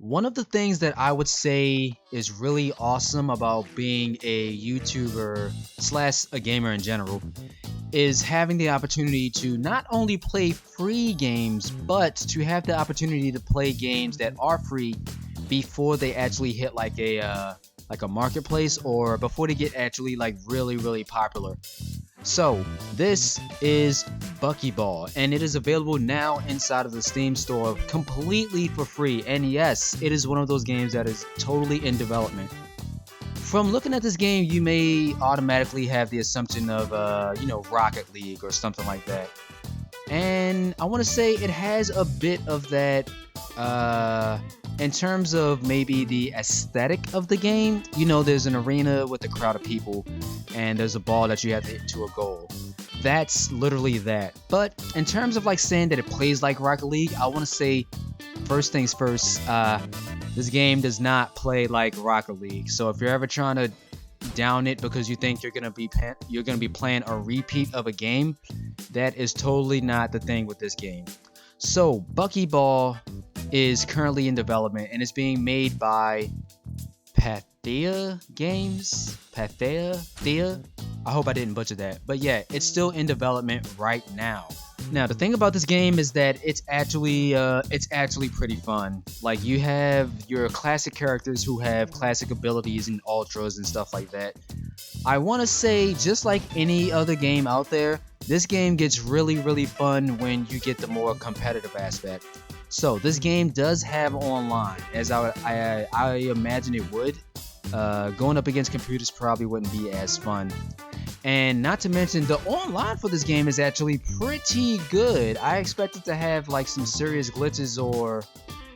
One of the things that I would say is really awesome about being a YouTuber slash a gamer in general is having the opportunity to not only play free games, but to have the opportunity to play games that are free before they actually hit like a marketplace or before they get actually like really popular. So, this is Bucky Ball, and it is available now inside of the Steam store completely for free. And yes, it is one of those games that is totally in development. From looking at this game, you may automatically have the assumption of, Rocket League or something like that. And I want to say it has a bit of that in terms of maybe the aesthetic of the game. There's an arena with a crowd of people, and there's a ball that you have to hit to a goal. That's literally that. But in terms of like saying that it plays like Rocket League, I want to say first things first. This game does not play like Rocket League. So if you're ever trying to down it because you think you're gonna be playing a repeat of a game, that is totally not the thing with this game. So Bucky Ball is currently in development and it's being made by Pathea Games. Pathea. I hope I didn't butcher that. But yeah, it's still in development right now. Now the thing about this game is that it's actually pretty fun. Like, you have your classic characters who have classic abilities and ultras and stuff like that. I want to say, just like any other game out there, this game gets really fun when you get the more competitive aspect. So this game does have online, as I imagine it would. Going up against computers probably wouldn't be as fun. And not to mention, the online for this game is actually pretty good. I expected to have like some serious glitches or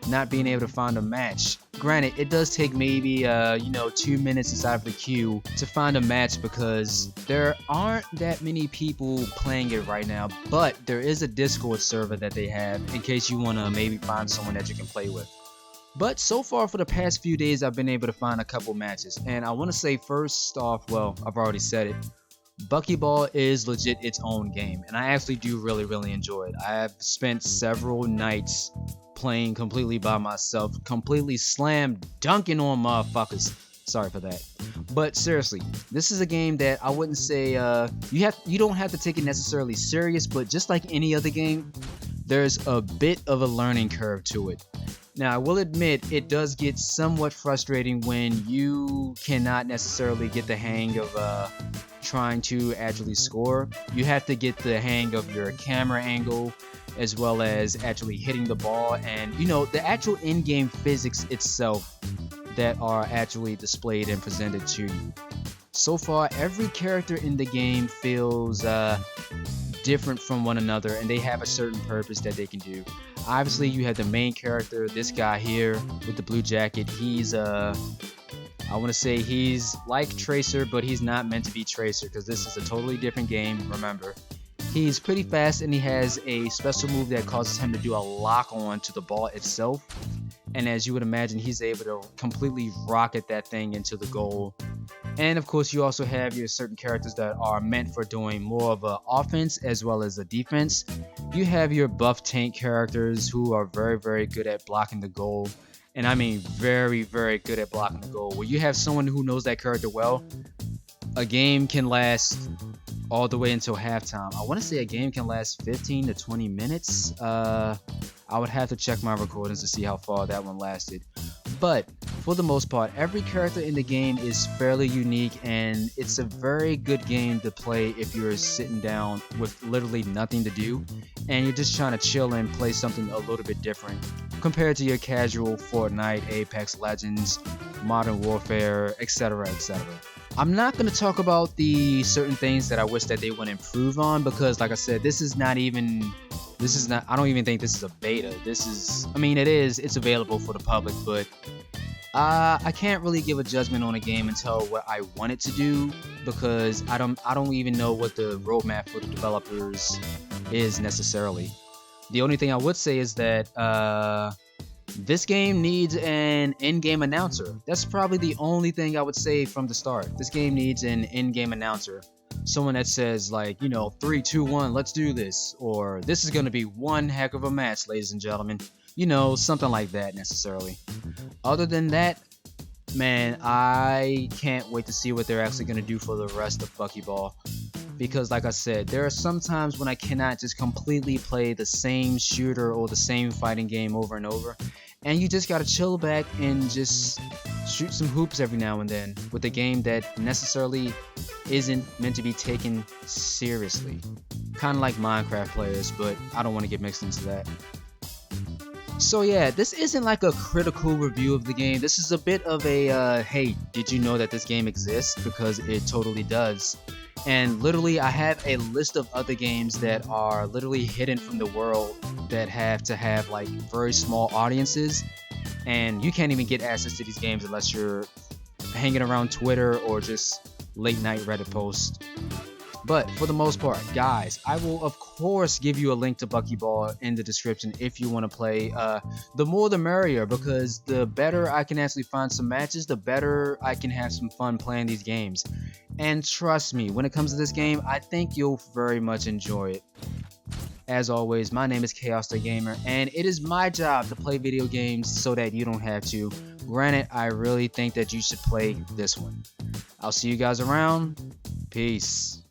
not being able to find a match. Granted, it does take maybe 2 minutes inside of the queue to find a match because there aren't that many people playing it right now, but there is a Discord server that they have in case you want to maybe find someone that you can play with. But so far for the past few days, I've been able to find a couple matches. And I want to say first off, well, I've already said it, Bucky Ball is legit its own game, and I actually do really enjoy it. I have spent several nights playing completely by myself, completely slam dunking on motherfuckers. Sorry for that. But seriously, this is a game that I wouldn't say you don't have to take it necessarily serious, but just like any other game, there's a bit of a learning curve to it. Now, I will admit, it does get somewhat frustrating when you cannot necessarily get the hang of trying to actually score. You have to get the hang of your camera angle as well as actually hitting the ball and the actual in-game physics itself that are actually displayed and presented to you. So far, every character in the game feels different from one another, and they have a certain purpose that they can do. Obviously, you have the main character, this guy here with the blue jacket. He's I want to say he's like Tracer, but he's not meant to be Tracer because this is a totally different game, remember. He's pretty fast and he has a special move that causes him to do a lock on to the ball itself. And as you would imagine, he's able to completely rocket that thing into the goal. And of course, you also have your certain characters that are meant for doing more of an offense as well as a defense. You have your buff tank characters who are very good at blocking the goal. And I mean very good at blocking the goal. Where you have someone who knows that character well, a game can last all the way until halftime. I want to say a game can last 15 to 20 minutes. I would have to check my recordings to see how far that one lasted. But for the most part, every character in the game is fairly unique, and it's a very good game to play if you're sitting down with literally nothing to do and you're just trying to chill and play something a little bit different compared to your casual Fortnite, Apex Legends, Modern Warfare, etc. I'm not going to talk about the certain things that I wish that they would improve on because, like I said, I don't even think this is a beta. It's available for the public, but I can't really give a judgment on a game until what I want it to do because I don't even know what the roadmap for the developers is necessarily. The only thing I would say is that this game needs an in-game announcer. That's probably the only thing I would say from the start. This game needs an in-game announcer. Someone that says 3, 2, 1, let's do this. Or this is going to be one heck of a match, ladies and gentlemen. Something like that necessarily. Other than that, man, I can't wait to see what they're actually going to do for the rest of Bucky Ball. Because like I said, there are some times when I cannot just completely play the same shooter or the same fighting game over and over. And you just gotta chill back and just shoot some hoops every now and then with a game that necessarily isn't meant to be taken seriously. Kind of like Minecraft players, but I don't want to get mixed into that. So yeah, this isn't like a critical review of the game. This is a bit of a, hey, did you know that this game exists? Because it totally does. And literally, I have a list of other games that are literally hidden from the world that have to have like very small audiences. And you can't even get access to these games unless you're hanging around Twitter or just late night Reddit posts. But for the most part, guys, I will of course give you a link to Bucky Ball in the description if you want to play. The more the merrier, because the better I can actually find some matches, the better I can have some fun playing these games. And trust me, when it comes to this game, I think you'll very much enjoy it. As always, my name is Chaos the Gamer, and it is my job to play video games so that you don't have to. Granted, I really think that you should play this one. I'll see you guys around. Peace.